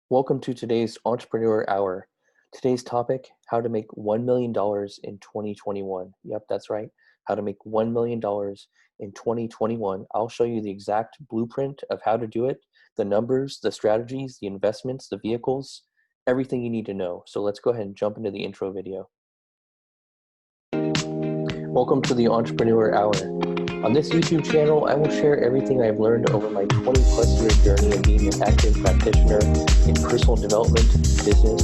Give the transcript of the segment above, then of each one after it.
Welcome to today's Entrepreneur Hour. Today's topic, how to make $1 million in 2021. Yep, that's right. How to make $1 million in 2021. I'll show you the exact blueprint of how to do it, the numbers, the strategies, the investments, the vehicles, everything you need to know. So let's go ahead and jump into the intro video. Welcome to the Entrepreneur Hour. On this YouTube channel, I will share everything I've learned over my 20-plus year journey of being an active practitioner in personal development, business,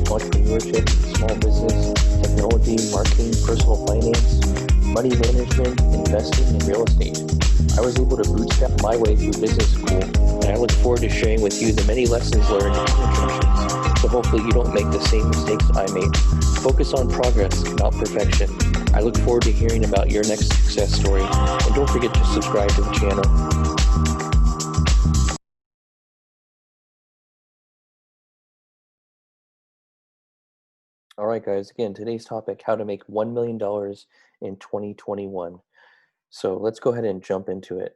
entrepreneurship, small business, technology, marketing, personal finance, money management, investing, and real estate. I was able to bootstrap my way through business school, and I look forward to sharing with you the many lessons learned and interactions, so hopefully you don't make the same mistakes I made. Focus on progress, not perfection. I look forward to hearing about your next success story, and don't forget to subscribe to the channel. All right, guys, again, today's topic, how to make $1 million in 2021. So let's go ahead and jump into it.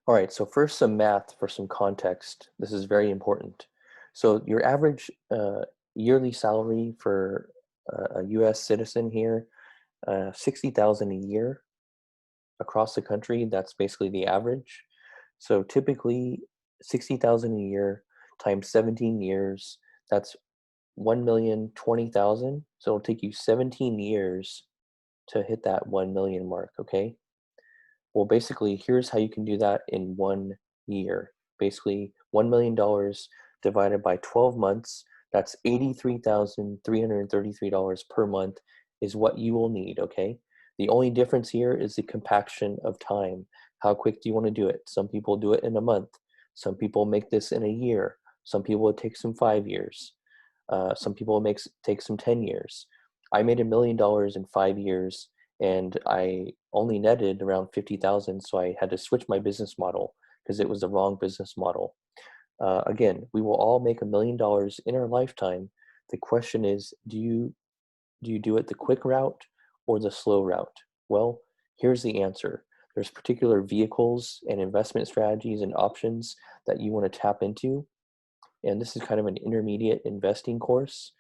All right, so first some math for some context. This is very important. So your average yearly salary for a US citizen here, 60,000 a year across the country. That's basically the average. So typically 60,000 a year times 17 years, that's 1,020,000. So it'll take you 17 years to hit that 1 million mark, okay? Well, basically, here's how you can do that in 1 year. Basically, $1 million divided by 12 months, that's $83,333 per month is what you will need, okay? The only difference here is the compaction of time. How quick do you want to do it? Some people do it in a month. Some people make this in a year. Some people it takes them 5 years. Some people it takes them 10 years. I made $1 million in 5 years, and I only netted around 50,000, so I had to switch my business model because it was the wrong business model. Again, we will all make $1 million in our lifetime. The question is, do you do it the quick route or the slow route? Well, here's the answer. There's particular vehicles and investment strategies and options that you want to tap into, and this is kind of an intermediate investing course.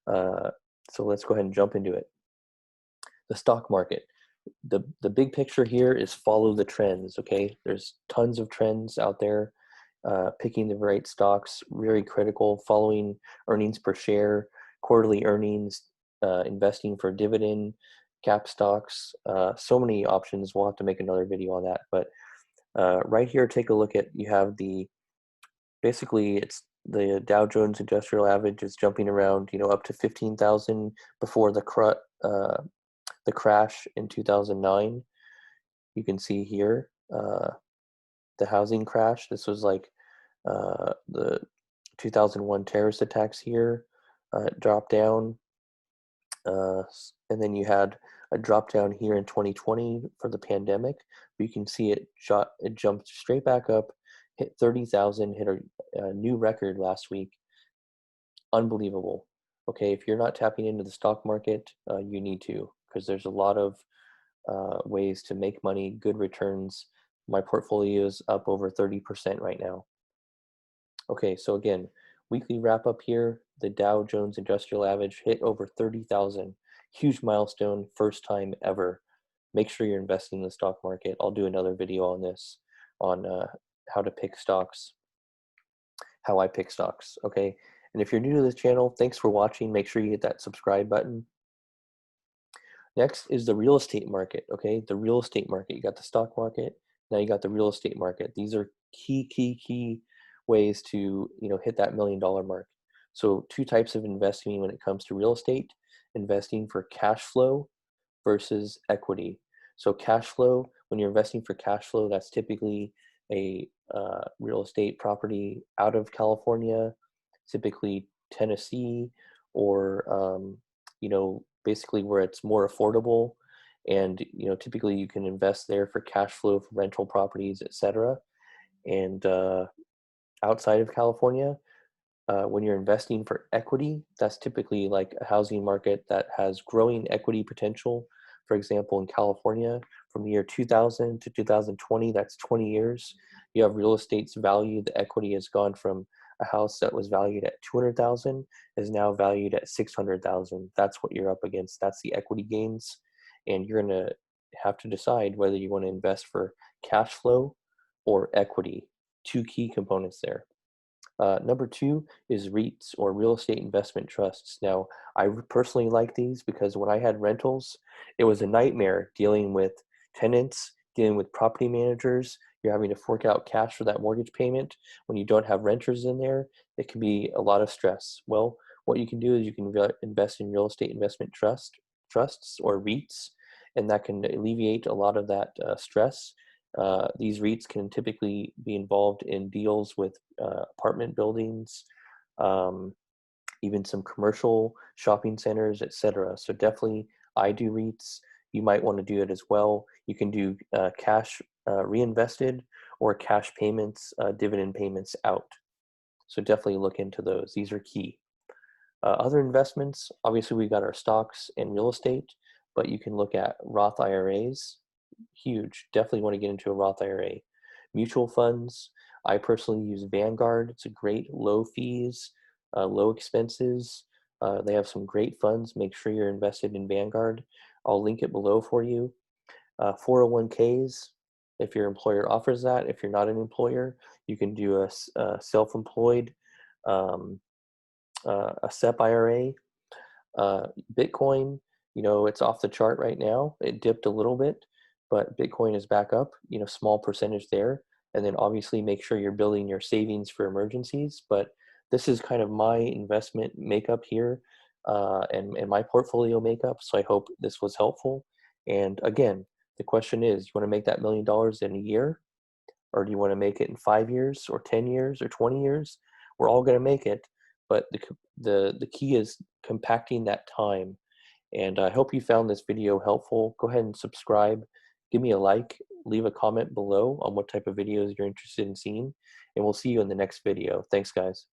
So let's go ahead and jump into it. The stock market. The big picture here is follow the trends, okay? There's tons of trends out there. Picking the right stocks, very critical. Following earnings per share, quarterly earnings, investing for dividend, cap stocks, so many options. We'll have to make another video on that. But right here, take a look at, you have basically it's the Dow Jones Industrial Average is jumping around, up to 15,000 before the crash in 2009. You can see here the housing crash. This was like the 2001 terrorist attacks here. It dropped down, and then you had a drop down here in 2020 for the pandemic. But you can see it jumped straight back up, hit 30,000, hit a new record last week. Unbelievable. Okay, if you're not tapping into the stock market, you need to, because there's a lot of ways to make money, good returns. My portfolio is up over 30% right now. Okay, so again, weekly wrap up here. The Dow Jones Industrial Average hit over 30,000. Huge milestone, first time ever. Make sure you're investing in the stock market. I'll do another video on this, on how to pick stocks, how I pick stocks, okay? And if you're new to this channel, thanks for watching. Make sure you hit that subscribe button. Next is the real estate market, okay? The real estate market. You got the stock market, now you got the real estate market. These are key ways to, hit that $1 million mark. So two types of investing when it comes to real estate: investing for cash flow versus equity. So cash flow, when you're investing for cash flow, that's typically a real estate property out of California, typically Tennessee, or basically where it's more affordable, and typically you can invest there for cash flow for rental properties, etc. And outside of California, when you're investing for equity, that's typically like a housing market that has growing equity potential. For example, in California, from the year 2000 to 2020, that's 20 years, you have real estate's value, the equity has gone from a house that was valued at 200,000 is now valued at 600,000. That's what you're up against. That's the equity gains. And you're going to have to decide whether you want to invest for cash flow or equity. Two key components there. Number two is REITs, or real estate investment trusts. Now, I personally like these because when I had rentals, it was a nightmare dealing with tenants, dealing with property managers. You're having to fork out cash for that mortgage payment. When you don't have renters in there, it can be a lot of stress. Well, what you can do is you can invest in real estate investment trusts or REITs, and that can alleviate a lot of that stress. These REITs can typically be involved in deals with apartment buildings, um, even some commercial shopping centers, etc. So definitely, I do REITs. You might want to do it as well. You can do cash reinvested or cash payments, dividend payments out. So definitely look into those. These are key. Other investments, obviously, we got our stocks and real estate, but you can look at Roth IRAs. Huge. Definitely want to get into a Roth IRA. Mutual funds. I personally use Vanguard. It's a great low fees, low expenses. They have some great funds. Make sure you're invested in Vanguard. I'll link it below for you. 401ks, if your employer offers that. If you're not an employer, you can do a self-employed, a SEP IRA. Bitcoin, it's off the chart right now. It dipped a little bit, but Bitcoin is back up, small percentage there. And then obviously make sure you're building your savings for emergencies. But this is kind of my investment makeup here, and my portfolio makeup. So I hope this was helpful. And again, the question is, you want to make that $1 million in a year? Or do you want to make it in 5 years or 10 years or 20 years? We're all going to make it, but the key is compacting that time. And I hope you found this video helpful. Go ahead and subscribe, give me a like, leave a comment below on what type of videos you're interested in seeing, and we'll see you in the next video. Thanks, guys.